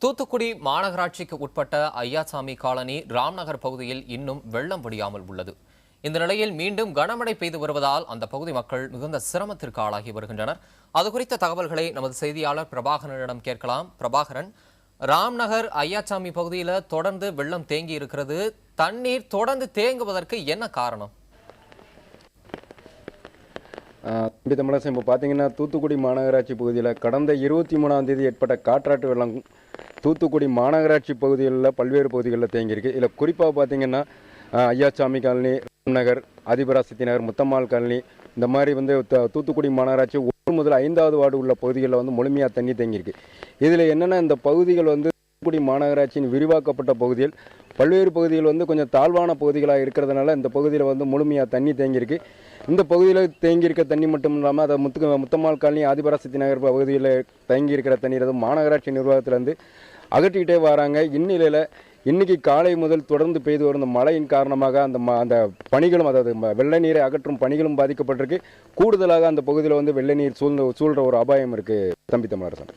தூத்துக்குடி மாநகராட்சிக்கு உட்பட்ட ஐயாசாமி காலனி ராம்நகர் பகுதியில் இன்னும் வெள்ளம் வடியாமல் உள்ளது. இந்த நிலையில் மீண்டும் கனமழை பெய்து வருவதால் அந்த பகுதி மக்கள் மிகுந்த சிரமத்திற்கு ஆளாகி வருகின்றனர். அது குறித்த தகவல்களை நமது செய்தியாளர் பிரபாகரனிடம் கேட்கலாம். பிரபாகரன், ராம்நகர் ஐயாசாமி பகுதியில் தொடர்ந்து வெள்ளம் தேங்கி இருக்கிறது. தண்ணீர் தொடர்ந்து தேங்குவதற்கு என்ன காரணம்? தமிழரசன், இப்போ பார்த்தீங்கன்னா தூத்துக்குடி மாநகராட்சி பகுதியில் கடந்த 23ஆம் தேதி ஏற்பட்ட காற்றாற்று வெள்ளம் தூத்துக்குடி மாநகராட்சி பகுதிகளில் பல்வேறு பகுதிகளில் தேங்கியிருக்கு. இதில் குறிப்பாக பார்த்தீங்கன்னா ஐயாசாமி காலனி, ராம்நகர், ஆதிபராசக்தி நகர், முத்தம்மாள் காலனி, இந்த மாதிரி தூத்துக்குடி மாநகராட்சி 1 முதல் 5வது வார்டு உள்ள பகுதிகளில் முழுமையாக தண்ணி தேங்கியிருக்கு. இதில் என்னென்னா, இந்த பகுதிகள் தூத்துக்குடி மாநகராட்சியின் விரிவாக்கப்பட்ட பகுதியில் பல்வேறு பகுதிகள் கொஞ்சம் தாழ்வான பகுதிகளாக இருக்கிறதுனால இந்த பகுதியில் முழுமையாக தண்ணி தேங்கியிருக்கு. இந்த பகுதியில் தேங்கியிருக்க தண்ணி மட்டும் இல்லாமல் அதை முத்தம்மாள் காலனி, ஆதிபராசக்தி நகர் பகுதியில் தேங்கியிருக்கிற தண்ணீர் மாநகராட்சி நிர்வாகத்திலேருந்து அகற்றிக்கிட்டே வராங்க. இந்நிலையில் இன்னைக்கு காலை முதல் தொடர்ந்து பெய்து வரும் மழையின் காரணமாக அந்த பணிகளும், அதாவது வெள்ள நீரை அகற்றும் பணிகளும் பாதிக்கப்பட்டிருக்கு. கூடுதலாக அந்த பகுதியில் வெள்ள நீர் சூழ்ற ஒரு அபாயம் இருக்கு. தம்பி தமிழரசன்.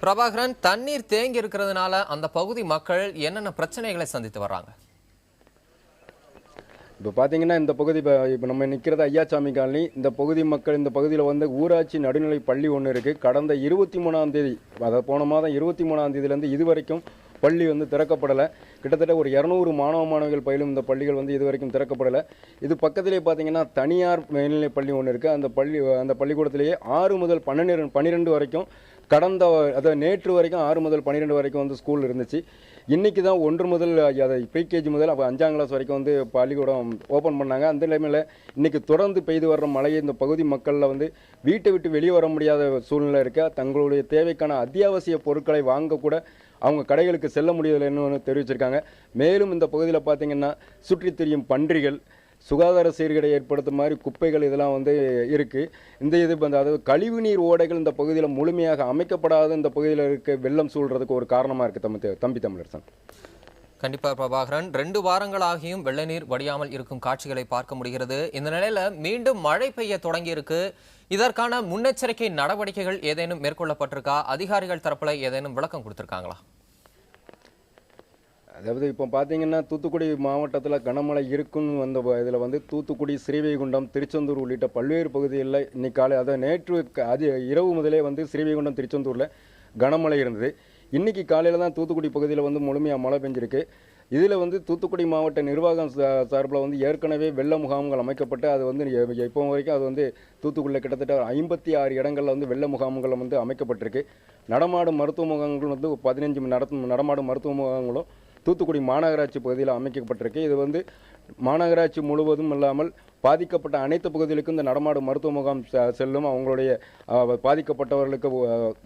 பிரபாகரன், தண்ணீர் தேங்கி இருக்கிறதுனால அந்த பகுதி மக்கள் என்னென்ன பிரச்சனைகளை சந்தித்து வர்றாங்க? இப்போ பார்த்தீங்கன்னா, இந்த பகுதி இப்போ நம்ம நிற்கிறது ஐயாசாமி காலனி. இந்த பகுதி மக்கள் இந்த பகுதியில் ஊராட்சி நடுநிலை பள்ளி ஒன்று இருக்குது. கடந்த 23ஆம் தேதி, அதாவது போன மாதம் 23ஆம் தேதியிலேருந்து இதுவரைக்கும் பள்ளி திறக்கப்படலை. கிட்டத்தட்ட ஒரு 200 மாணவிகள் பயிலும் இந்த பள்ளிகள் இதுவரைக்கும் திறக்கப்படலை. இது பக்கத்திலே பார்த்தீங்கன்னா தனியார் மேல்நிலை பள்ளி ஒன்று இருக்குது. அந்த பள்ளிக்கூடத்திலேயே 6 முதல் 12 வரைக்கும் அதாவது நேற்று வரைக்கும் 6 முதல் 12 வரைக்கும் ஸ்கூல் இருந்துச்சு. இன்றைக்கி தான் 1 முதல் ப்ரீகேஜி முதல் 5ஆம் கிளாஸ் வரைக்கும் பள்ளிக்கூடம் ஓப்பன் பண்ணாங்க. அந்த நிலைமையில் இன்றைக்கி தொடர்ந்து பெய்து வர்ற மழையை இந்த பகுதி மக்களில் வீட்டை விட்டு வெளியே வர முடியாத சூழ்நிலை இருக்க, தங்களுடைய தேவைக்கான அத்தியாவசிய பொருட்களை வாங்கக்கூட அவங்க கடைகளுக்கு செல்ல முடியலைன்னு தெரிவிச்சிருக்காங்க. மேலும் இந்த பகுதியில் பார்த்திங்கன்னா சுற்றி திரியும் பன்றிகள், சுகாதார சீர்கேடை ஏற்படுத்தும் மாதிரி குப்பைகள் இதெல்லாம் இருக்குது. அதாவது கழிவுநீர் ஓடைகள் இந்த பகுதியில் முழுமையாக அமைக்கப்படாத இந்த பகுதியில் இருக்க வெள்ளம் சூழ்றதுக்கு ஒரு காரணமாக இருக்குது. தம்பி தமிழரசன். கண்டிப்பாக பிரபாகரன், 2 வாரங்களாகியும் வெள்ள நீர் வடியாமல் இருக்கும் காட்சிகளை பார்க்க முடிகிறது. இந்த நிலையில மீண்டும் மழை பெய்ய தொடங்கி இருக்கு. இதற்கான முன்னெச்சரிக்கை நடவடிக்கைகள் ஏதேனும் மேற்கொள்ளப்பட்டிருக்கா? அதிகாரிகள் தரப்புல ஏதேனும் விளக்கம் கொடுத்திருக்காங்களா? அதாவது இப்போ பார்த்தீங்கன்னா தூத்துக்குடி மாவட்டத்தில் கனமழை இருக்குன்னு இதில் தூத்துக்குடி, ஸ்ரீவைகுண்டம், திருச்செந்தூர் உள்ளிட்ட பல்வேறு பகுதிகளில் இன்னைக்கு காலை, அதாவது நேற்று இரவு முதலே ஸ்ரீவைகுண்டம், திருச்செந்தூரில் கனமழை இருந்தது. இன்றைக்கி காலையில் தான் தூத்துக்குடி பகுதியில் முழுமையாக மழை பெஞ்சிருக்கு. இதில் தூத்துக்குடி மாவட்ட நிர்வாகம் சார்பில் ஏற்கனவே வெள்ள முகாம்கள் அமைக்கப்பட்டு அது இப்போ வரைக்கும் அது தூத்துக்குடியில் கிட்டத்தட்ட 56 இடங்களில் வெள்ள முகாம்கள் அமைக்கப்பட்டிருக்கு. நடமாடும் மருத்துவ முகாம்கள் 15 நடமாடும் மருத்துவ முகாம்களும் தூத்துக்குடி மாநகராட்சி பகுதியில் அமைக்கப்பட்டிருக்கு. இது மாநகராட்சி முழுவதும் இல்லாமல் பாதிக்கப்பட்ட அனைத்து பகுதிகளுக்கும் இந்த நடமாடும் மருத்துவ முகாம் செல்லும். அவங்களுடைய பாதிக்கப்பட்டவர்களுக்கு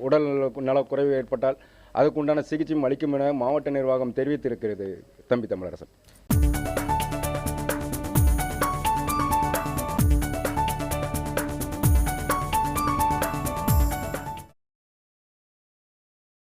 உடல் நலக்குறைவு ஏற்பட்டால் அதுக்குண்டான சிகிச்சையும் அளிக்கும் என மாவட்ட நிர்வாகம் தெரிவித்திருக்கிறது. தம்பி தமிழரசன்.